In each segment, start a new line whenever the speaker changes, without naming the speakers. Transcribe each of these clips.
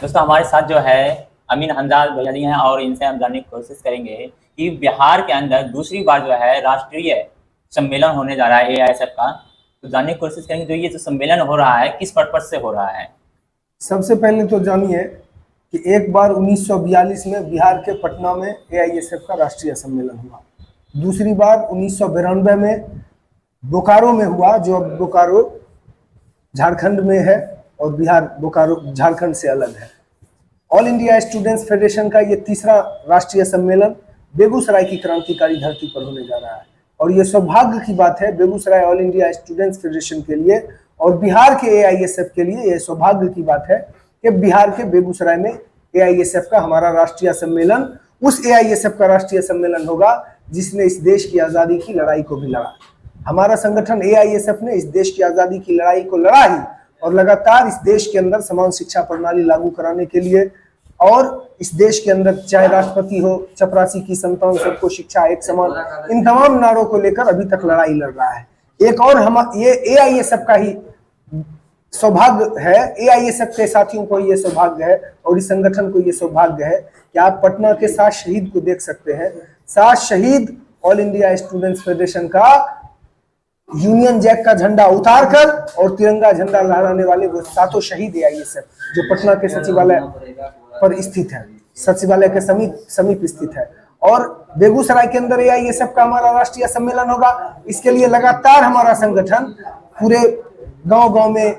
दोस्तों हमारे साथ जो है अमीन हमजाद भैया जी हैं और इनसे हम जानने की कोशिश करेंगे कि बिहार के अंदर दूसरी बार जो है राष्ट्रीय सम्मेलन होने जा रहा है एआईएसएफ का। तो जानने की कोशिश करेंगे जो ये जो सम्मेलन हो रहा है किस पर्पज से हो रहा है।
सबसे पहले तो जानिए कि एक बार 1942 में बिहार के पटना में एआईएसएफ का राष्ट्रीय सम्मेलन हुआ। दूसरी बार 1992 में बोकारो में हुआ, जो अब बोकारो झारखंड में है और बिहार बोकारो झारखंड से अलग है। ऑल इंडिया स्टूडेंट्स फेडरेशन का ये तीसरा राष्ट्रीय सम्मेलन बेगूसराय की क्रांतिकारी धरती पर होने जा रहा है और ये सौभाग्य की बात है Begusarai all India students federation के लिए और बिहार के एआईएसएफ के लिए। ये सौभाग्य की बात है कि बिहार के बेगूसराय में एआईएसएफ का हमारा राष्ट्रीय सम्मेलन उस एआईएसएफ का राष्ट्रीय सम्मेलन होगा जिसने इस देश की आज़ादी की लड़ाई को भी लड़ा। हमारा संगठन एआईएसएफ ने इस देश की आज़ादी की लड़ाई को लड़ा ही और लगातार इस देश के अंदर समान शिक्षा प्रणाली लागू कराने के लिए और इस देश के अंदर चाहे राष्ट्रपति हो, चपरासी की संतान, सबको शिक्षा एक समान, इन तमाम नारों को लेकर अभी तक लड़ाई लड़ रहा है। एक और हम ये एआईएसएफ का ही सौभाग्य है, एआईएसएफ के साथियों को ये सौभाग्य है और इस संगठन को ये सौभाग्य है कि आप पटना के 7 शहीद को देख सकते हैं। 7 शहीद ऑल इंडिया स्टूडेंट्स फेडरेशन का यूनियन जैक का झंडा उतारकर और तिरंगा झंडा लहराने वाले वो 7 शहीद एआईएसएफ जो पटना के सचिवालय पर स्थित है, सचिवालय के समीप स्थित है। और बेगूसराय के अंदर एआईएसएफ का हमारा राष्ट्रीय सम्मेलन होगा। इसके लिए लगातार हमारा संगठन पूरे गांव-गांव में,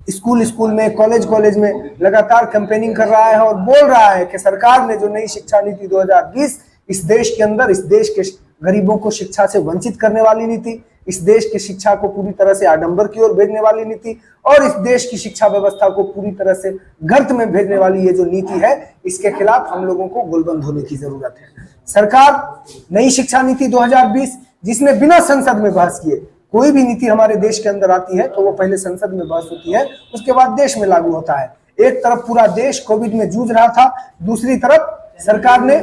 स्कूल में, कॉलेज में लगातार कैंपेनिंग कर रहा है और बोल रहा है कि सरकार ने जो नई शिक्षा नीति 2020 इस देश के अंदर इस देश के गरीबों को शिक्षा से वंचित करने वाली नीति, इस देश की शिक्षा को पूरी तरह से आडंबर की ओर भेजने वाली नीति और इस देश की शिक्षा व्यवस्था को पूरी तरह से गर्त में भेजने वाली ये जो नीति है, इसके खिलाफ हम लोगों को गोलबंद होने की जरूरत है। सरकार नई शिक्षा नीति 2020 जिसने बिना संसद में बहस किए, कोई भी नीति हमारे देश के अंदर आती है तो वो पहले संसद में बहस होती है, उसके बाद देश में लागू होता है। एक तरफ पूरा देश कोविड में जूझ रहा था, दूसरी तरफ सरकार ने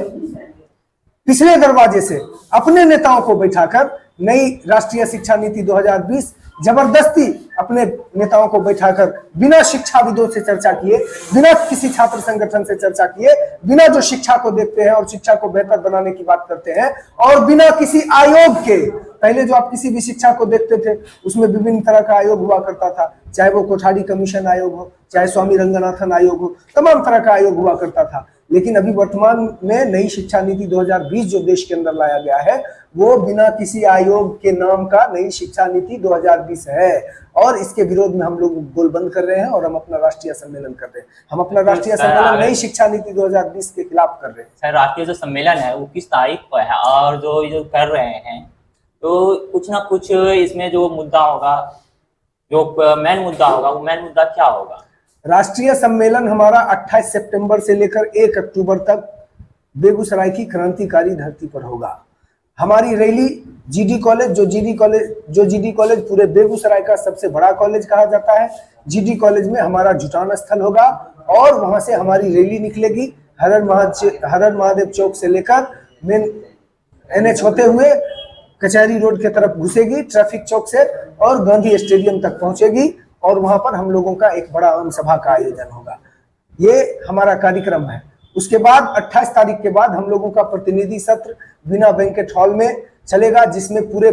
पिछले दरवाजे से अपने नेताओं को बैठाकर नई राष्ट्रीय शिक्षा नीति 2020 जबरदस्ती अपने नेताओं को बैठाकर बिना शिक्षाविदों से चर्चा किए, बिना किसी छात्र संगठन से चर्चा किए, बिना जो शिक्षा को देखते हैं और शिक्षा को बेहतर बनाने की बात करते हैं और बिना किसी आयोग के, पहले जो आप किसी भी शिक्षा को देखते थे उसमें विभिन्न तरह का आयोग हुआ करता था, चाहे वो कोठारी कमीशन आयोग हो, चाहे स्वामी रंगनाथन आयोग हो, तमाम तरह का आयोग हुआ करता था। लेकिन अभी वर्तमान में नई शिक्षा नीति 2020 जो देश के अंदर लाया गया है वो बिना किसी आयोग के नाम का नई शिक्षा नीति 2020 है और इसके विरोध में हम लोग गोलबंद कर रहे हैं और हम अपना राष्ट्रीय सम्मेलन कर रहे हैं। हम अपना राष्ट्रीय सम्मेलन नई शिक्षा नीति 2020 के खिलाफ कर रहे हैं।
सर, राष्ट्रीय जो सम्मेलन है वो किस तारीख को है और जो कर रहे हैं तो कुछ ना कुछ इसमें जो मुद्दा होगा, जो मेन मुद्दा होगा, वो मेन मुद्दा क्या होगा?
राष्ट्रीय सम्मेलन हमारा 28 सितंबर से लेकर 1 अक्टूबर तक बेगूसराय की क्रांतिकारी धरती पर होगा। हमारी रैली जीडी कॉलेज, जो जीडी कॉलेज पूरे बेगूसराय का सबसे बड़ा कॉलेज कहा जाता है, जीडी कॉलेज में हमारा जुटान स्थल होगा और वहां से हमारी रैली निकलेगी। हरर महादेव चौक से लेकर मेन एनएच होते हुए कचहरी रोड के तरफ घुसेगी ट्रैफिक चौक से और गांधी स्टेडियम तक पहुंचेगी और वहां पर हम लोगों का एक बड़ा आम सभा का आयोजन होगा। ये हमारा कार्यक्रम है। उसके बाद 28 तारीख के बाद हम लोगों का प्रतिनिधि सत्र बिना बैंकेट हॉल में चलेगा जिसमें पूरे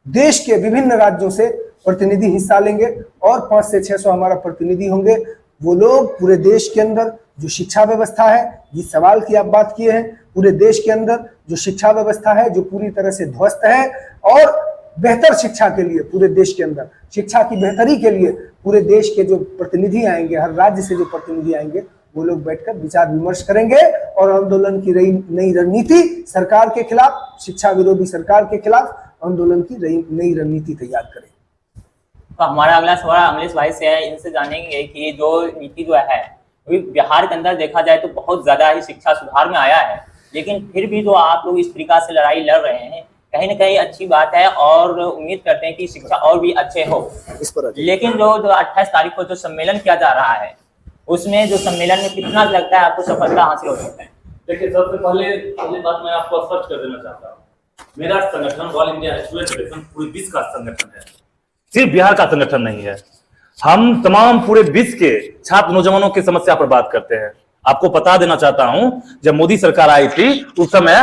देश के विभिन्न राज्यों से प्रतिनिधि हिस्सा लेंगे और 500 से 600 हमारा प्रतिनिधि होंगे। वो लोग पूरे देश के अंदर जो शिक्षा व्यवस्था है, जिस सवाल की आप बात किए हैं, पूरे देश के अंदर जो शिक्षा व्यवस्था है जो पूरी तरह से ध्वस्त है और बेहतर शिक्षा के लिए पूरे देश के अंदर शिक्षा की बेहतरी के लिए पूरे देश के जो प्रतिनिधि आएंगे, हर राज्य से जो प्रतिनिधि आएंगे, वो लोग बैठकर विचार विमर्श करेंगे और आंदोलन की नई रणनीति सरकार के खिलाफ, शिक्षा विरोधी सरकार के खिलाफ आंदोलन की नई रणनीति तैयार करें।
तो हमारा अगला सवाल अमलेश भाई से है, इनसे जानेंगे कि जो नीति जो है बिहार के अंदर देखा जाए तो बहुत ज्यादा ही शिक्षा सुधार में आया है, लेकिन फिर भी जो आप लोग इस तरीका से लड़ाई लड़ रहे हैं कहीं ना कहीं अच्छी बात है और उम्मीद करते हैं कि शिक्षा और भी अच्छे हो।
इस पर
लेकिन जो 28 तारीख को जो सम्मेलन किया जा रहा है उसमें जो सम्मेलन में कितना लगता है आपको सफलता हासिल हो सकता है?
देखिए, सबसे पहले बात मैं आपको स्पष्ट कर देना चाहता हूँ, मेरा संगठन ऑल इंडिया स्टूडेंट फेडरेशन पूरे विश्व का संगठन है, सिर्फ बिहार का संगठन नहीं है।
हम तमाम पूरे विश्व के छात्र नौजवानों की समस्या पर बात करते हैं। आपको बता देना चाहता हूं, जब मोदी सरकार आई थी उस समय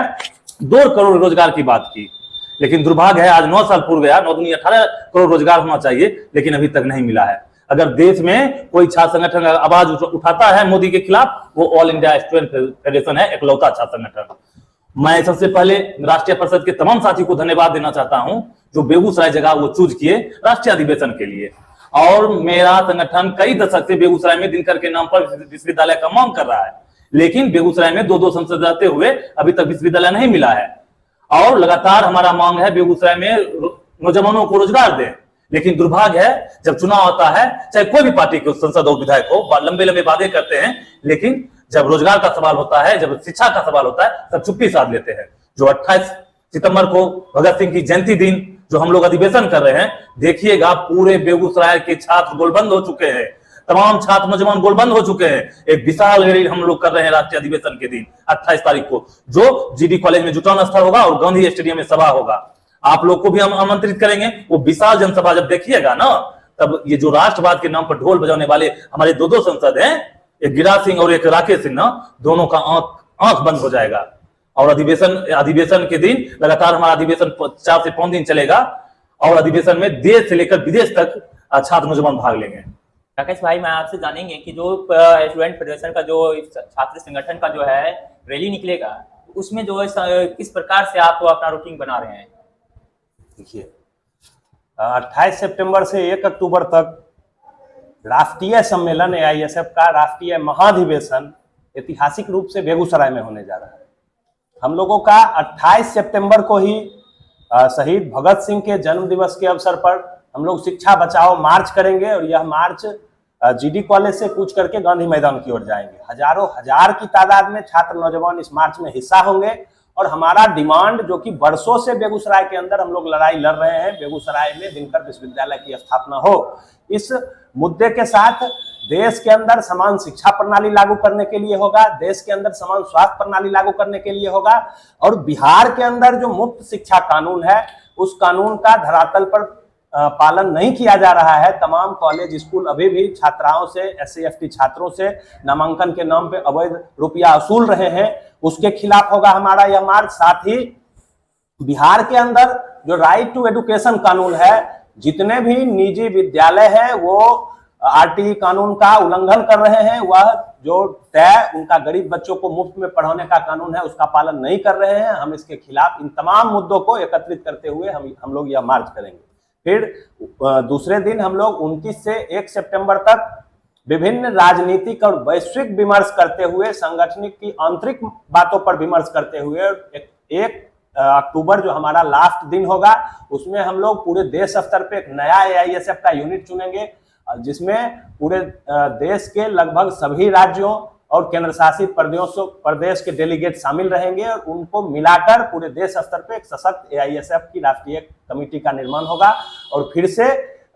2 करोड़ रोजगार की बात की, लेकिन दुर्भाग्य है आज 9 साल पूर्व गया, 9 दूनी 18 करोड़ रोजगार होना चाहिए, लेकिन अभी तक नहीं मिला है। अगर देश में कोई छात्र संगठन आवाज उठाता है मोदी के खिलाफ, वो ऑल इंडिया स्टूडेंट फेडरेशन है, एकलौता छात्र संगठन। मैं सबसे पहले राष्ट्रीय परिषद के तमाम साथी को धन्यवाद देना चाहता हूं जो बेगूसराय जगह वो चूज किए राष्ट्रीय अधिवेशन के लिए। और मेरा संगठन कई दशक से बेगूसराय में दिनकर के नाम पर विश्वविद्यालय का मांग कर रहा है, लेकिन बेगूसराय में 2-2 संसद रहते हुए अभी तक विश्वविद्यालय नहीं मिला है। और लगातार हमारा मांग है बेगूसराय में नौजवानों को रोजगार दें, लेकिन दुर्भाग्य है जब चुनाव आता है, चाहे कोई भी पार्टी के सांसद और विधायक हो, लंबे लंबे वादे करते हैं, लेकिन जब रोजगार का सवाल होता है, जब शिक्षा का सवाल होता है, तब चुप्पी साध लेते हैं। जो 28 सितंबर को भगत सिंह की जयंती दिन जो हम लोग अधिवेशन कर रहे हैं, देखिएगा पूरे बेगूसराय के छात्र गोलबंद हो चुके हैं, तमाम छात्र नौजवान गोलबंद हो चुके हैं। एक विशाल रैली हम लोग कर रहे हैं राष्ट्रीय अधिवेशन के दिन 28 तारीख को, जो जीडी कॉलेज में जुटान स्थल होगा और गांधी स्टेडियम में सभा होगा। आप लोग को भी हम आमंत्रित करेंगे। वो विशाल जनसभा जब देखिएगा ना, तब ये जो राष्ट्रवाद के नाम पर ढोल बजाने वाले हमारे 2-2 सांसद हैं, एक गिरिराज सिंह और एक राकेश सिंह ना, दोनों का आंख बंद हो जाएगा। और अधिवेशन के दिन लगातार हमारा अधिवेशन 4 से 5 दिन चलेगा और अधिवेशन में देश से लेकर विदेश तक छात्र नौजवान भाग लेंगे।
राकेश भाई, मैं आपसे जानेंगे कि जो स्टूडेंट फेडरेशन का जो छात्र संगठन का जो है रैली निकलेगा, उसमें जो किस प्रकार से आप अपना रूटीन बना रहे हैं?
देखिए, 28 सितंबर से 1 अक्टूबर तक राष्ट्रीय सम्मेलन AISF का राष्ट्रीय महाधिवेशन ऐतिहासिक रूप से बेगूसराय में होने जा रहा है। हम लोगों का 28 सितंबर को ही शहीद भगत सिंह के जन्म दिवस के अवसर पर हम लोग शिक्षा बचाओ मार्च करेंगे और यह मार्च जीडी कॉलेज से कूच करके गांधी मैदान की ओर जाएंगे। हजारों हजार की तादाद में छात्र नौजवान इस मार्च में हिस्सा होंगे और हमारा डिमांड, जो कि वर्षों से बेगूसराय के अंदर हम लोग लड़ाई लड़ रहे हैं, बेगूसराय में दिनकर विश्वविद्यालय की स्थापना हो, इस मुद्दे के साथ देश के अंदर समान शिक्षा प्रणाली लागू करने के लिए होगा, देश के अंदर समान स्वास्थ्य प्रणाली लागू करने के लिए होगा, और बिहार के अंदर जो मुफ्त शिक्षा कानून है उस कानून का धरातल पर पालन नहीं किया जा रहा है। तमाम कॉलेज स्कूल अभी भी छात्राओं से, SC ST छात्रों से नामांकन के नाम पे अवैध रुपया वसूल रहे हैं, उसके खिलाफ होगा हमारा यह मार्च। साथ ही बिहार के अंदर जो राइट टू एजुकेशन कानून है, जितने भी निजी विद्यालय हैं वो RTE कानून का उल्लंघन कर रहे हैं, वह जो तय उनका गरीब बच्चों को मुफ्त में पढ़ाने का कानून है उसका पालन नहीं कर रहे हैं। हम इसके खिलाफ इन तमाम मुद्दों को एकत्रित करते हुए हम लोग यह मार्च करेंगे। फिर दूसरे दिन हम लोग 29 से 1 सितंबर तक विभिन्न राजनीतिक और वैश्विक विमर्श करते हुए, संगठनिक की आंतरिक बातों पर विमर्श करते हुए 1 अक्टूबर जो हमारा लास्ट दिन होगा, उसमें हम लोग पूरे देश स्तर पे एक नया AISF का यूनिट चुनेंगे, जिसमें पूरे देश के लगभग सभी राज्यों और केंद्र शासित प्रदेश के डेलीगेट शामिल रहेंगे और उनको मिलाकर पूरे देश स्तर पे एक सशक्त AISF की राष्ट्रीय कमेटी का निर्माण होगा और फिर से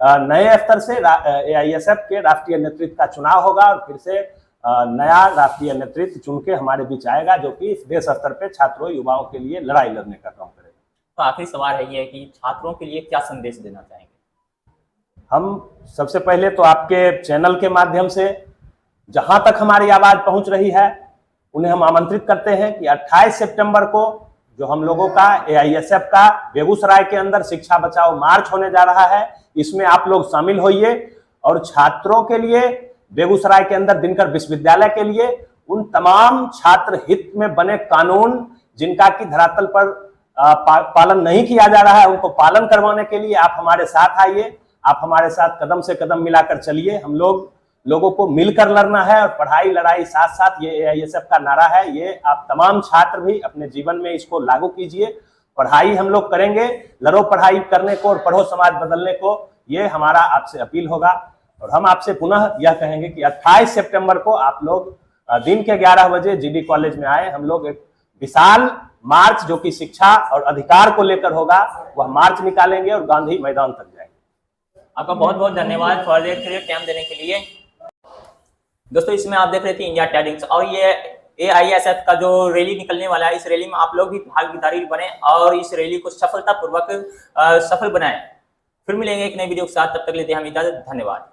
नए स्तर से AISF के राष्ट्रीय नेतृत्व का चुनाव होगा और फिर से नया राष्ट्रीय नेतृत्व चुन के हमारे बीच आएगा, जो कि इस देश स्तर पे छात्रों युवाओं के लिए लड़ाई लड़ने का काम करेगा।
तो आखिरी सवाल है ये कि छात्रों के लिए क्या संदेश देना चाहेंगे?
हम सबसे पहले तो आपके चैनल के माध्यम से जहां तक हमारी आवाज पहुंच रही है उन्हें हम आमंत्रित करते हैं कि 28 सितंबर को जो हम लोगों का AISF का बेगूसराय के अंदर शिक्षा बचाओ मार्च होने जा रहा है, इसमें आप लोग शामिल होइए और छात्रों के लिए, बेगूसराय के अंदर दिनकर विश्वविद्यालय के लिए उन तमाम छात्र हित में बने कानून जिनका की धरातल पर पालन नहीं किया जा रहा है, उनको पालन करवाने के लिए आप हमारे साथ आइए, आप हमारे साथ कदम से कदम मिलाकर चलिए। हम लोगों को मिलकर लड़ना है और पढ़ाई लड़ाई साथ साथ, ये AISF का नारा है, ये आप तमाम छात्र भी अपने जीवन में इसको लागू कीजिए। पढ़ाई हम लोग करेंगे, लड़ो पढ़ाई करने को और पढ़ो समाज बदलने को, ये हमारा आपसे अपील होगा। और हम आपसे पुनः यह कहेंगे कि 28 सितंबर को आप लोग दिन के 11 बजे GD कॉलेज में आए। हम लोग एक विशाल मार्च जो कि शिक्षा और अधिकार को लेकर होगा, वह मार्च निकालेंगे और गांधी मैदान तक जाएंगे।
आपका बहुत बहुत धन्यवाद फॉर देयर टाइम देने के लिए। दोस्तों, इसमें आप देख रहे थे इंडिया ट्रेडिंग्स और ये AISF का जो रैली निकलने वाला है, इस रैली में आप लोग भी भागीदारी बने और इस रैली को सफलतापूर्वक सफल बनाएं। फिर मिलेंगे एक नई वीडियो के साथ, तब तक लेते हैं हम इजाजत। धन्यवाद।